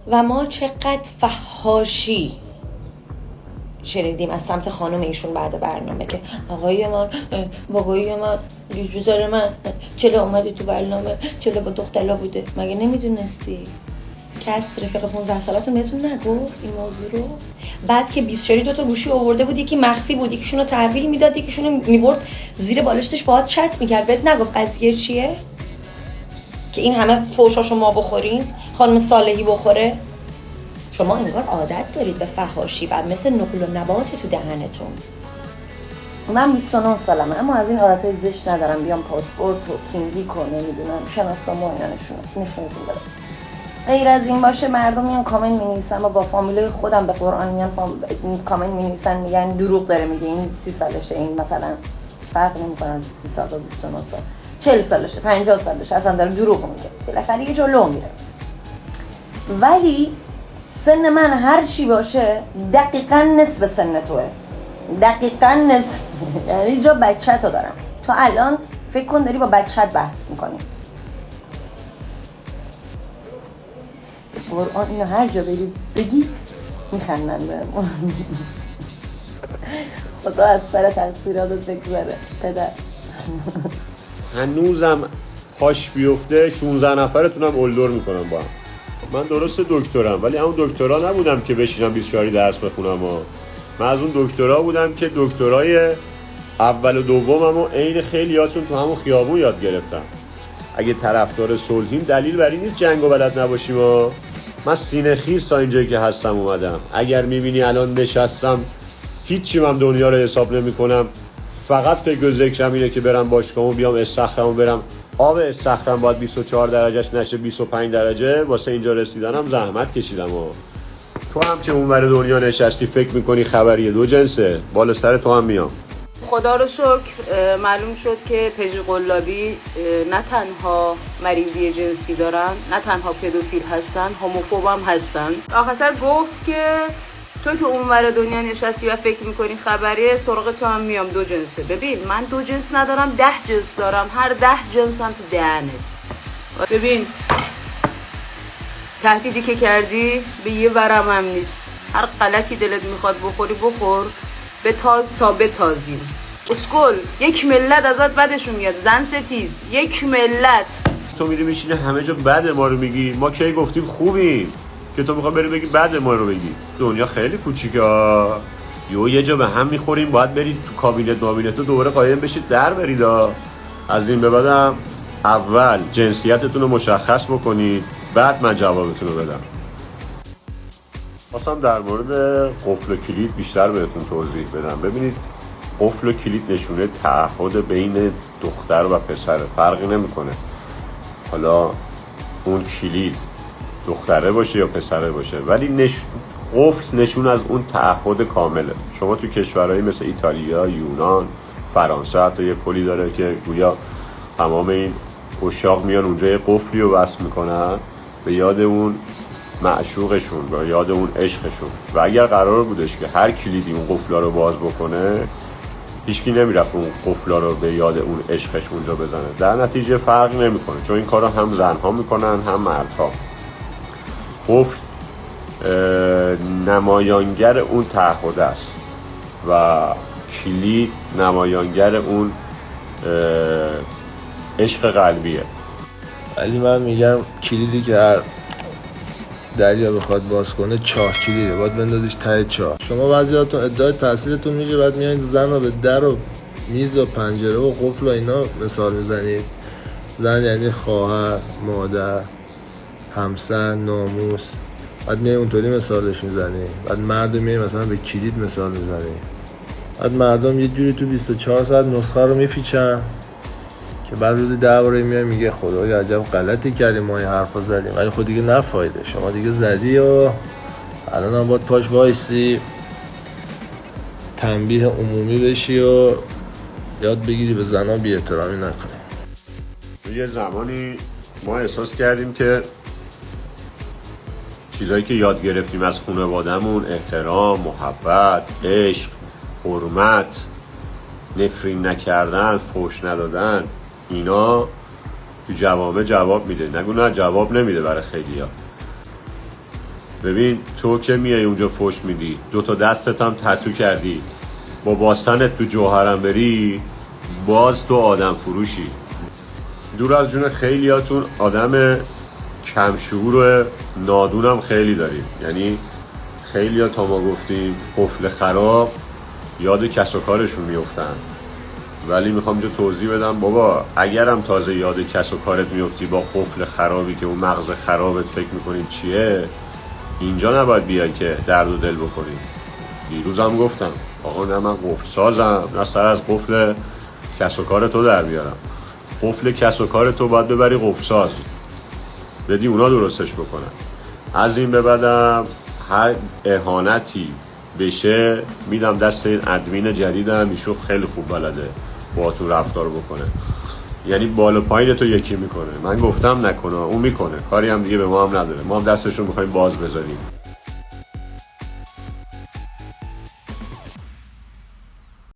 و ما چقدر فحاشی شنیدیم از سمت خانم ایشون بعد برنامه که آقای من بابایی من دوش بذاره من چلا اومده تو برنامه، چلا با دختلا بوده. مگه نمیدونستی که از رفیق 15 سالتون بهتون نگفت این موضوع رو؟ بعد که 20 شری 2 تا گوشی آورده بود، یکی مخفی بود، یکیشون رو تحویل میداد، یکیشون رو میبرد زیر بالشتش باهات چت میکرد، بهت نگفت قضیه چیه؟ که این همه فوشاشو ما بخورین، خانم صالحی بخوره؟ شما انگار عادت دارید به فحاشی و مثل نقل و نبات تو دهنتون. من 29 سالمه اما از این عادتای زشت ندارم بیام پاسپورت و کینگی کنه نمیدونم شناسنامه و اینا نشونتون بدم. غیر از این باشه مردم میان کامنت می‌نویسن و با فامیلای خودم به قرآن میان کامنت می‌نویسن میگن دروغ داره میگه، این 30 سالشه، این مثلا فرق نمی‌کنه 30 سال تا 29 سال، 40 سالشه، 50 سالشه، اصلا داره دروغ میگه، بالاخره یه جلو میره. ولی سن من هر چی باشه دقیقاً نصف سن توه، دقیقاً نصف. یعنی جا بچه تو دارم، تو الان فکر کن داری با بچه‌ت بحث میکنی. قرآن اینو هر جا بری بگی میخندن بهمون. خدا از سر تقصیراتت بگذره پدر. هنوزم پاش بیفته 16 نفرتونم اولدور میکنم با هم. من درست دکترم ولی همون دکترا نبودم که بشینم 24 درس بخونم من از اون دکترا بودم که دکترای اول و دوممو عین خیلیاتون تو همون خیابون یاد گرفتم. اگه طرفدار صلحیم دلیل بر این نیست جنگو بلد نباشیم من سینه خیس تا اینجایی که هستم اومدم. اگر میبینی الان نشستم هیچی من دنیا رو حساب نمی کنم، فقط فکر و ذکرم اینه که برم باشگاهمو بیام استخرمو برم. آب استخرم باید 24 درجهش نشه 25 درجه، واسه اینجا رسیدنم زحمت کشیدم تو هم که اونور دنیا نشستی فکر میکنی خبریه دو جنسه، بالا سر تو هم میام. خدا رو شکر معلوم شد که پژی قلابی نه تنها مریضی جنسی دارن، نه تنها پدوفیل هستن، هوموفوب هم هستن. آخر گفت که تو که اونور دنیا نشستی و فکر میکنی خبریه، سراغ تو هم میام دو جنسه. ببین من دو جنس ندارم 10 جنس دارم، هر 10 جنس هم تو دهنت. ببین تهدیدی که کردی به یه ورم هم نیست، هر غلطی دلت میخواد بخوری بخور، بتاز تا بتازیم. اسکل یک ملت ازت بدشون میاد، زن ستیز، یک ملت. تو میری میشینه همه جا بد ما رو میگی، ما کی گفتیم خوبیم که تو میخوای بری بگی بد ما رو بگی؟ دنیا خیلی کوچیکه یه جا به هم میخوریم، باید برید تو کابینت مابینت دوباره قایم بشید در برید از این به بعدم اول جنسیتتون رو مشخص بکنید بعد من جوابتون رو بدم. خواستم در مورد قفل و کلید بیشتر بهتون توضیح بدم. ببینید قفل و کلید نشونه تعهد بین دختر و پسر، فرقی نمیکنه حالا اون کلید دختره باشه یا پسره باشه، ولی قفل نشون از اون تعهد کامله. شما تو کشورهایی مثل ایتالیا، یونان، فرانسه حتی یه پلی داره که گویا تمام این عشاق میان اونجا یه قفلی رو وصل میکنن به یاد اون معشوقشون، به یاد اون عشقشون. و اگر قرار بودش که هر کلیدی اون قفلا رو باز بکنه هیچکی نمیرفت اون قفلا رو به یاد اون عشقش اونجا بزنه، در نتیجه فرق نمیکنه چون این کارو هم زنها میکنن هم مردها. قفل نمایانگر اون تعهد است و کلید نمایانگر اون عشق قلبیه. ولی من میگم کلیدی که هر دریا بخواد باز کنه چاه کلیده، باید بندازیش ته چاه. شما بعضیاتون ادعای تحصیلتون میشه بعد میایین زن رو به در و میز و پنجره و قفل و اینا مثال میزنید. زن یعنی خواهر، مادر، همسر، ناموس، بعد میای اونطوری مثالش میزنی. بعد مردم میای مثلا به کلید مثال میزنی. بعد مردم یه جوری تو 24 ساعت نسخه رو میپیچن که بعد روزی درباره میای میگه خدایا عجب غلطی کردیم ما این حرفا زدیم، ولی خود دیگه نفایده، شما دیگه زدی و الان هم باید پاش وایسی تنبیه عمومی بشی و یاد بگیری به زنان بی احترامی نکنی. یه زمانی ما احساس کردیم که چیزایی که یاد گرفتیم از خانواده‌مون، احترام، محبت، عشق، حرمت، نفرین نکردن، فحش ندادن، اینا تو جوامع جواب میده. نگو نه جواب نمیده برای خیلیا. ببین تو که میای اونجا فوش میدی، 2 تا دستت هم تتو کردی، با باستنت تو جوهرم بری، باز تو آدم فروشی. دور از جون خیلیاتون آدم کم شعور و نادونم خیلی داریم. یعنی خیلیا تا ما گفتیم قفل خراب یاد کس و کارشون میفتن، ولی میخوام اینجا توضیح بدم بابا اگرم تازه یاد کس و کارت میفتی با قفل خرابی که اون مغز خرابت فکر میکنین چیه، اینجا نباید بیای که درد و دل بکنی. دیروزم گفتم آقا نه من قفل سازم، نه سر از قفل کس و کار تو در بیارم. قفل کس و کار تو باید ببری قفل ساز بدی اونا درستش بکنن. از این به بعدم هر اهانتی بشه میدم دست این ادمین جدیدم، ایشون خیلی خوب بلده با تو رفتار بکنه. یعنی بالا پایین تو یکی میکنه. من گفتم نکنه، اون میکنه، کاری هم دیگه به ما هم نداره، ما هم دستشون میخوایم باز بذاریم.